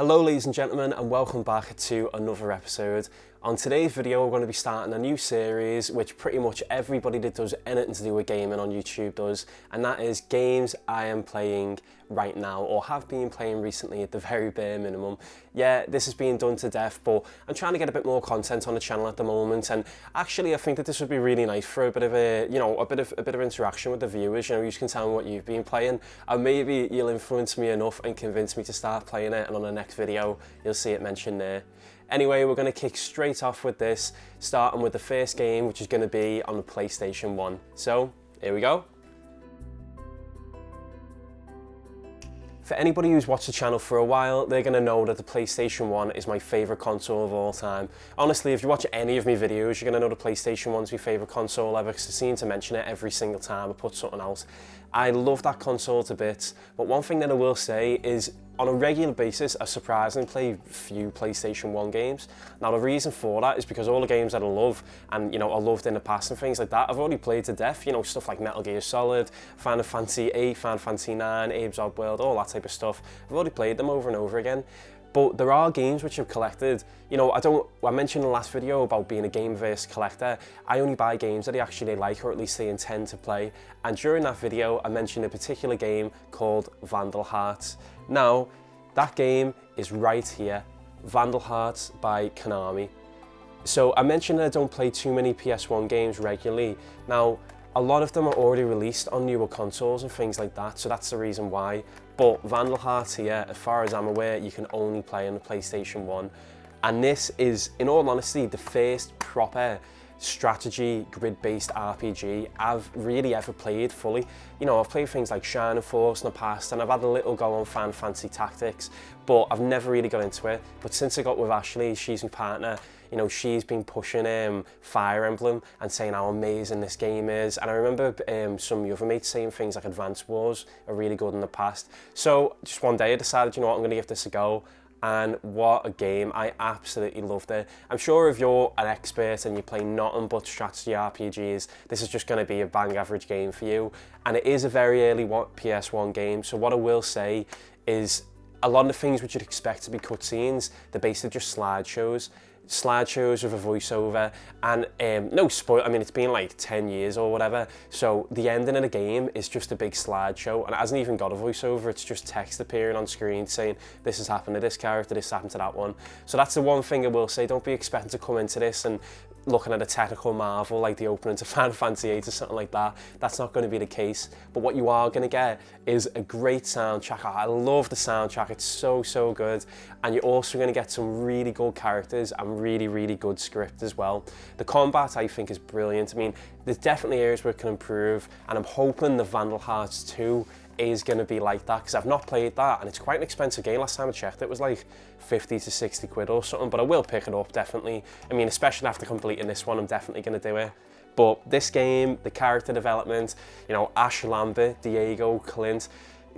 Hello ladies and gentlemen, and welcome back to another episode. On today's video we're going to be starting a new series which pretty much everybody that does anything to do with gaming on YouTube does, and that is games I am playing right now or have been playing recently at the very bare minimum. Yeah, this is being done to death, but I'm trying to get a bit more content on the channel at the moment, and actually I think that this would be really nice for a bit of a bit of interaction with the viewers. You can tell me what you've been playing and maybe you'll influence me enough and convince me to start playing it, and on the next video you'll see it mentioned there. Anyway, we're going to kick straight off with this, starting with the first game, which is going to be on the PlayStation 1. So, here we go. For anybody who's watched the channel for a while, they're going to know that the PlayStation 1 is my favourite console of all time. Honestly, if you watch any of my videos, you're going to know the PlayStation 1's my favourite console ever, because I seem to mention it every single time I put something out. I love that console to bits, but one thing that I will say is, on a regular basis, I surprisingly play few PlayStation 1 games. Now the reason for that is because all the games that I love, and I loved in the past and things like that, I've already played to death. Stuff like Metal Gear Solid, Final Fantasy 8, Final Fantasy 9, Abe's Odd World, all that type of stuff. I've already played them over and over again. But there are games which I've collected. I mentioned in the last video about being a game-verse collector. I only buy games that I actually like, or at least they intend to play. And during that video, I mentioned a particular game called Vandal Hearts. Now, that game is right here, Vandal Hearts by Konami. So I mentioned that I don't play too many PS1 games regularly. Now, a lot of them are already released on newer consoles and things like that, so that's the reason why. But Vandal Hearts here, as far as I'm aware, you can only play on the PlayStation 1. And this is, in all honesty, the first proper strategy grid-based RPG I've really ever played fully. I've played things like Shining Force in the past, and I've had a little go on Final Fantasy Tactics, but I've never really got into it. But since I got with Ashley, she's my partner, she's been pushing Fire Emblem and saying how amazing this game is. And I remember some of the other mates saying things like Advance Wars are really good in the past. So just one day I decided, I'm going to give this a go. And what a game, I absolutely loved it. I'm sure if you're an expert and you play nothing but strategy RPGs, this is just going to be a bang average game for you. And it is a very early PS1 game, so what I will say is a lot of the things which you'd expect to be cutscenes, they're basically just slideshows with a voiceover, and no spoil, it's been like 10 years or whatever, so the ending of the game is just a big slideshow, and it hasn't even got a voiceover. It's just text appearing on screen saying this has happened to this character, this happened to that one. So that's the one thing I will say. Don't be expecting to come into this and looking at a technical marvel like the opening to Final Fantasy 8 or something like that. That's not going to be the case. But what you are going to get is a great soundtrack. I love the soundtrack, it's so good. And you're also going to get some really good characters and really good script as well. The combat, I think, is brilliant. There's definitely areas where it can improve, and I'm hoping the Vandal Hearts 2 is going to be like that, because I've not played that, and it's quite an expensive game. Last time I checked, it was like 50 to 60 quid or something, but I will pick it up, definitely. Especially after completing this one, I'm definitely going to do it. But this game, the character development, Ash Lambert, Diego, Clint,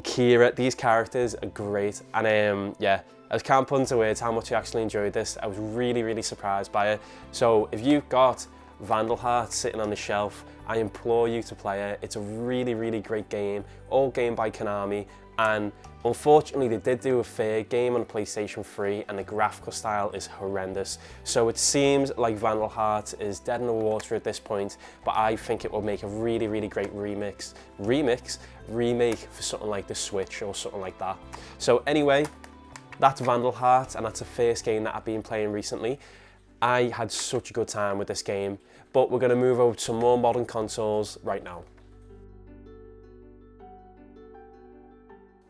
Kira, these characters are great, and yeah, I can't put into words how much I actually enjoyed this. I was really surprised by it. So if you've got Vandal Hearts sitting on the shelf, I implore you to play it. It's a really great game, all game by Konami, and unfortunately they did do a third game on PlayStation 3 and the graphical style is horrendous. So it seems like Vandal Hearts is dead in the water at this point, but I think it will make a really great remake for something like the Switch or something like that. So anyway, that's Vandal Hearts, and that's the first game that I've been playing recently. I had such a good time with this game, but we're going to move over to some more modern consoles right now.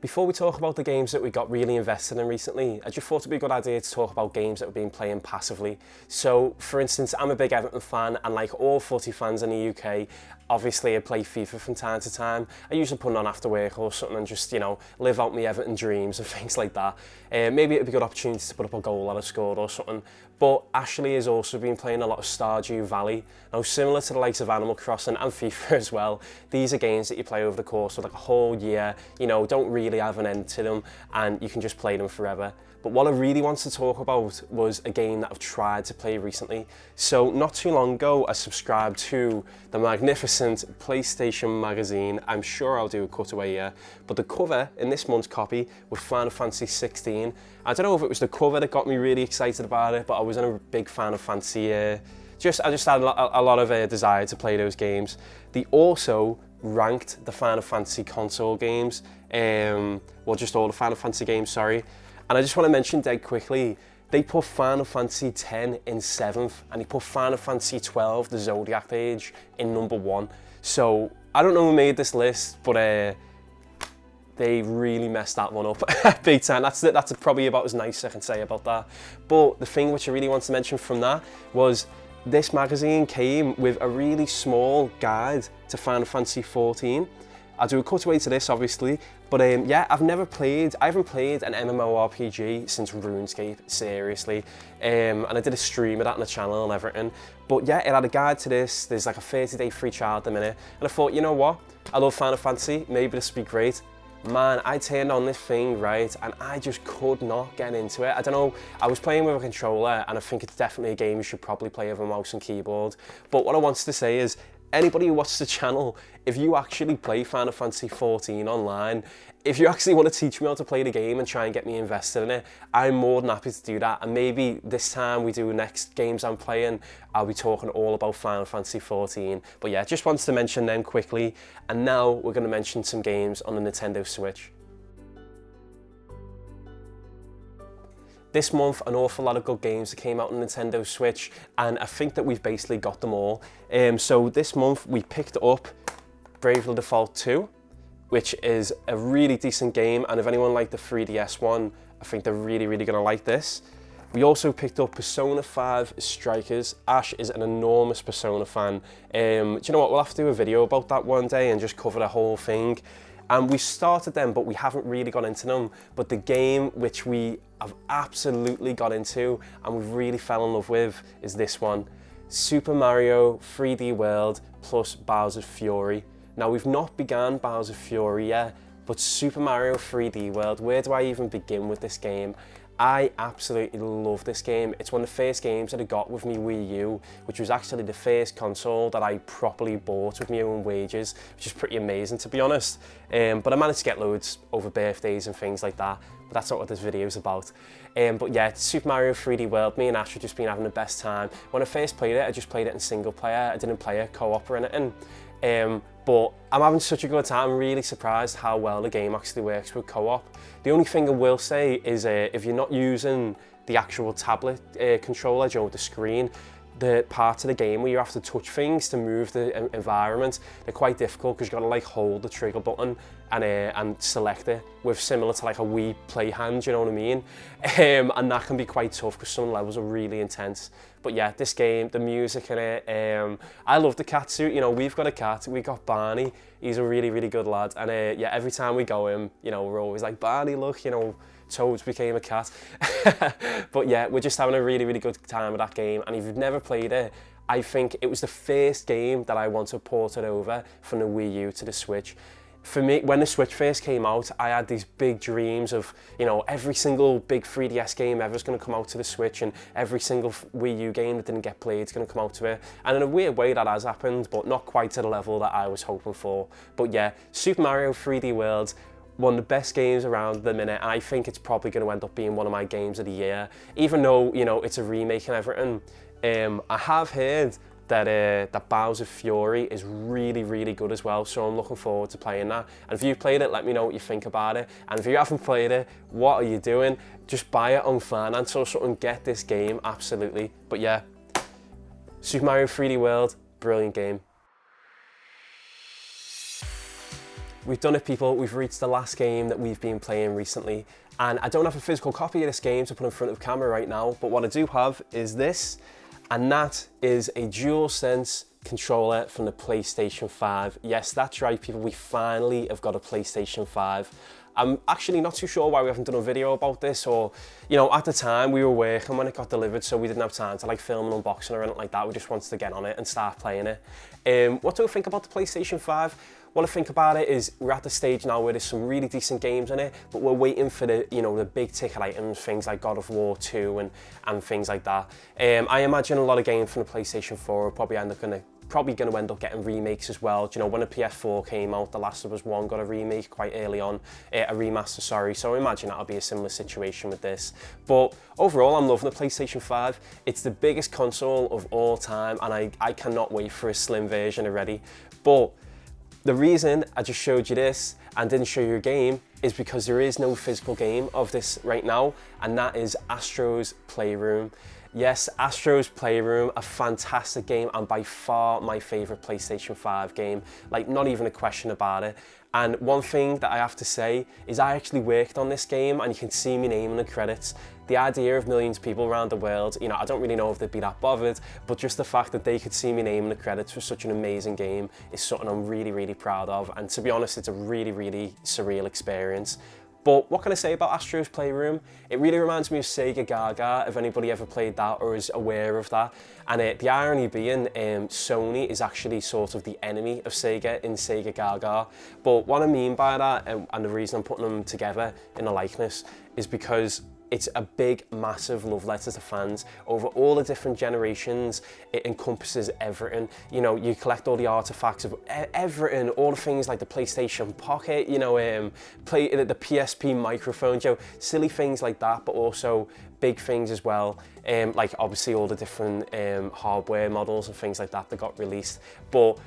Before we talk about the games that we got really invested in recently, I just thought it'd be a good idea to talk about games that we've been playing passively. So, for instance, I'm a big Everton fan, and like all footy fans in the UK, obviously I play FIFA from time to time. I usually put it on after work or something and just, live out my Everton dreams and things like that. Maybe it'd be a good opportunity to put up a goal that I scored or something. But Ashley has also been playing a lot of Stardew Valley. Now, similar to the likes of Animal Crossing and FIFA as well, these are games that you play over the course of like a whole year, don't really have an end to them, and you can just play them forever. But what I really wanted to talk about was a game that I've tried to play recently. So not too long ago, I subscribed to the magnificent PlayStation magazine. I'm sure I'll do a cutaway here, but the cover in this month's copy was Final Fantasy 16. I don't know if it was the cover that got me really excited about it, but I was in a big Final Fantasy. I just had a lot of desire to play those games. They also ranked the Final Fantasy console games, well, just all the Final Fantasy games, sorry. And I just want to mention dead quickly, they put Final Fantasy X in 7th, and they put Final Fantasy 12, the Zodiac Age, in number 1. So I don't know who made this list, but they really messed that one up big time. That's probably about as nice as I can say about that. But the thing which I really want to mention from that was this magazine came with a really small guide to Final Fantasy 14. I'll do a cutaway to this, obviously, but yeah, I haven't played an MMORPG since RuneScape, seriously, and I did a stream of that on the channel and everything. But yeah, it had a guide to this. There's like a 30-day free trial at the minute, and I thought, you know what? I love Final Fantasy. Maybe this would be great. Man, I turned on this thing, right, and I just could not get into it. I don't know, I was playing with a controller, and I think it's definitely a game you should probably play with a mouse and keyboard. But what I wanted to say is, anybody who watches the channel, if you actually play Final Fantasy 14 online, if you actually want to teach me how to play the game and try and get me invested in it, I'm more than happy to do that. And maybe this time we do the next games I'm playing, I'll be talking all about Final Fantasy 14. But yeah, just wanted to mention them quickly. And now we're going to mention some games on the Nintendo Switch. This month, an awful lot of good games that came out on Nintendo Switch, and I think that we've basically got them all. So this month, we picked up Bravely Default 2, which is a really decent game, and if anyone liked the 3DS one, I think they're really, really gonna like this. We also picked up Persona 5 Strikers. Ash is an enormous Persona fan. Do you know what, we'll have to do a video about that one day and just cover the whole thing. And we started them, but we haven't really got into them. But the game which we have absolutely got into and we've really fell in love with is this one. Super Mario 3D World plus Bowser's Fury. Now, we've not begun Bowser's Fury yet, but Super Mario 3D World, where do I even begin with this game? I absolutely love this game. It's one of the first games that I got with me Wii U, which was actually the first console that I properly bought with my own wages, which is pretty amazing, to be honest. But I managed to get loads over birthdays and things like that, but that's not what this video is about. But yeah, it's Super Mario 3D World. Me and Ash have just been having the best time. When I first played it, I just played it in single player. I didn't play it co-op or anything. But I'm having such a good time. I'm really surprised how well the game actually works with co-op. The only thing I will say is if you're not using the actual tablet controller, you know, the screen, the parts of the game where you have to touch things to move the environment, they're quite difficult because you've got to like hold the trigger button and select it with similar to like a Wii play hand, you know what I mean? And that can be quite tough because some levels are really intense. But yeah, this game, the music in it, I love the cat suit. You know, we've got a cat, we got Barney. He's a really, really good lad. And yeah, every time we go in, you know, we're always like, Barney, look, you know, Toads became a cat. But yeah, we're just having a really, really good time with that game. And if you've never played it, I think it was the first game that I want to port it over from the Wii U to the Switch. For me, when the Switch first came out, I had these big dreams of, you know, every single big 3DS game ever is going to come out to the Switch, and every single Wii U game that didn't get played is going to come out to it. And in a weird way that has happened, but not quite to the level that I was hoping for. But yeah, Super Mario 3D World, one of the best games around at the minute. I think it's probably going to end up being one of my games of the year, even though, you know, it's a remake and everything. I have heard that Bowser's Fury is really, really good as well, so I'm looking forward to playing that. And if you've played it, let me know what you think about it. And if you haven't played it, what are you doing? Just buy it on finance or something, get this game, absolutely. But yeah, Super Mario 3D World, brilliant game. We've done it, people. We've reached the last game that we've been playing recently, and I don't have a physical copy of this game to put in front of camera right now, but what I do have is this, and that is a DualSense controller from the PlayStation 5. Yes, that's right, people, we finally have got a PlayStation 5. I'm actually not too sure why we haven't done a video about this, or, you know, at the time we were working when it got delivered, so we didn't have time to like film an unboxing or anything like that. We just wanted to get on it and start playing it. What do I think about the PlayStation 5? what I think about it is we're at the stage now where there's some really decent games in it, but we're waiting for the, you know, the big ticket items, things like God of War 2 and things like that. I imagine a lot of games from the PlayStation 4 will probably end up getting remakes as well. Do you know, when the PS4 came out, The Last of Us 1 got a remake quite early on, a remaster, sorry. So I imagine that'll be a similar situation with this. But overall, I'm loving the PlayStation 5. It's the biggest console of all time, and I cannot wait for a slim version already. But the reason I just showed you this and didn't show you a game is because there is no physical game of this right now, and that is Astro's Playroom. Yes, Astro's Playroom, a fantastic game and by far my favorite PlayStation 5 game, like not even a question about it. And one thing that I have to say is I actually worked on this game, and you can see my name in the credits. The idea of millions of people around the world, you know, I don't really know if they'd be that bothered, but just the fact that they could see my name in the credits for such an amazing game is something I'm really, really proud of. And to be honest, it's a really, really surreal experience. But what can I say about Astro's Playroom? It really reminds me of Sega Gaga, if anybody ever played that or is aware of that. And the irony being, Sony is actually sort of the enemy of Sega in Sega Gaga. But what I mean by that, and the reason I'm putting them together in a likeness, is because it's a big, massive love letter to fans. Over all the different generations, it encompasses everything. You know, you collect all the artifacts of everything, all the things like the PlayStation Pocket, you know, the PSP microphone, you know, silly things like that, but also big things as well. Like obviously all the different hardware models and things like that got released. But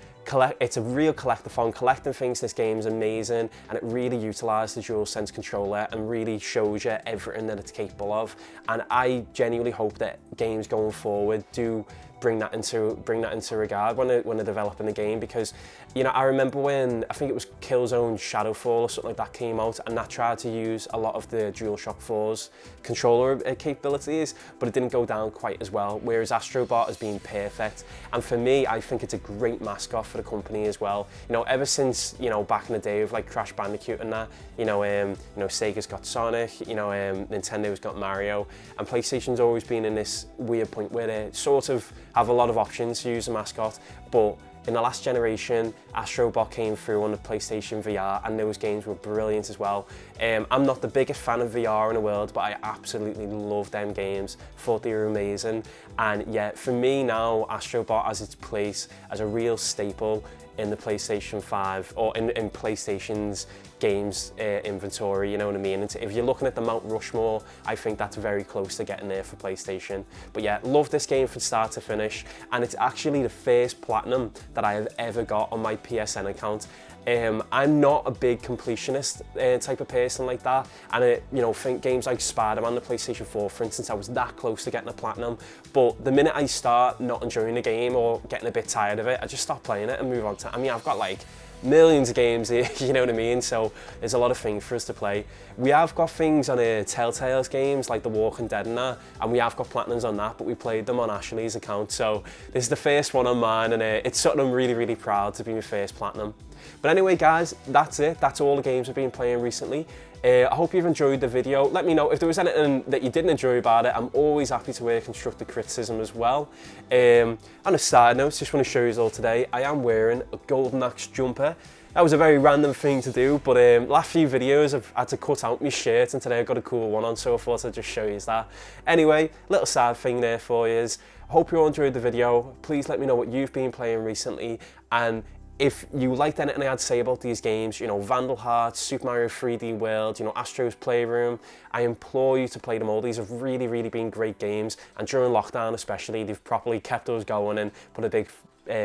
it's a real collectathon. Collecting things in this game is amazing, and it really utilises the DualSense controller and really shows you everything that it's capable of. And I genuinely hope that games going forward do bring that into regard when they're developing the game, because, you know, I remember when I think it was Killzone Shadowfall or something like that came out, and that tried to use a lot of the DualShock 4's controller capabilities, but it didn't go down quite as well, whereas Astrobot has been perfect. And for me, I think it's a great mascot for the company as well. You know, ever since, you know, back in the day of like Crash Bandicoot and that, you know, Sega's got Sonic, you know, Nintendo's got Mario, and PlayStation's always been in this weird point where they sort of have a lot of options to use a mascot. But in the last generation, Astrobot came through on the PlayStation VR, and those games were brilliant as well. I'm not the biggest fan of VR in the world, but I absolutely love them games. Thought they were amazing. And yeah, for me now, Astrobot has its place as a real staple in the PlayStation 5, or in PlayStation's games inventory, you know what I mean? If you're looking at the Mount Rushmore, I think that's very close to getting there for PlayStation. But yeah, love this game from start to finish, and it's actually the first platinum that I have ever got on my PSN account. I'm not a big completionist type of person like that, and you know, think games like Spider-Man, the PlayStation 4, for instance, I was that close to getting a platinum, but the minute I start not enjoying the game or getting a bit tired of it, I just stop playing it and move on to, I mean, I've got like millions of games here, you know what I mean? So there's a lot of things for us to play. We have got things on Telltale's games like The Walking Dead and that, and we have got platinums on that, but we played them on Ashley's account. So this is the first one on mine, and it's something I'm really, really proud to be my first platinum. But anyway, guys, that's it. That's all the games I've been playing recently. I hope you've enjoyed the video. Let me know if there was anything that you didn't enjoy about it. I'm always happy to hear constructive criticism as well. On a side note, just want to show you all today, I am wearing a Golden Axe jumper. That was a very random thing to do, but last few videos I've had to cut out my shirt, and today I've got a cool one on, so I thought I'd just show you that. Anyway, little side thing there for you. Hope you all enjoyed the video. Please let me know what you've been playing recently, and if you liked anything I had to say about these games, you know, Vandal Hearts, Super Mario 3D World, you know, Astro's Playroom, I implore you to play them all. These have really, really been great games, and during lockdown especially, they've properly kept us going and put a big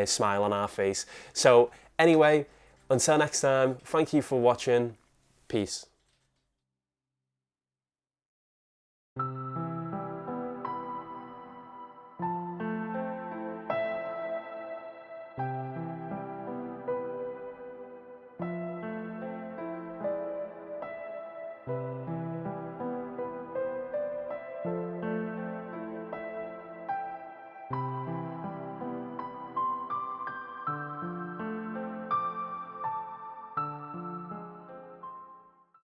smile on our face. So anyway, until next time, thank you for watching. Peace.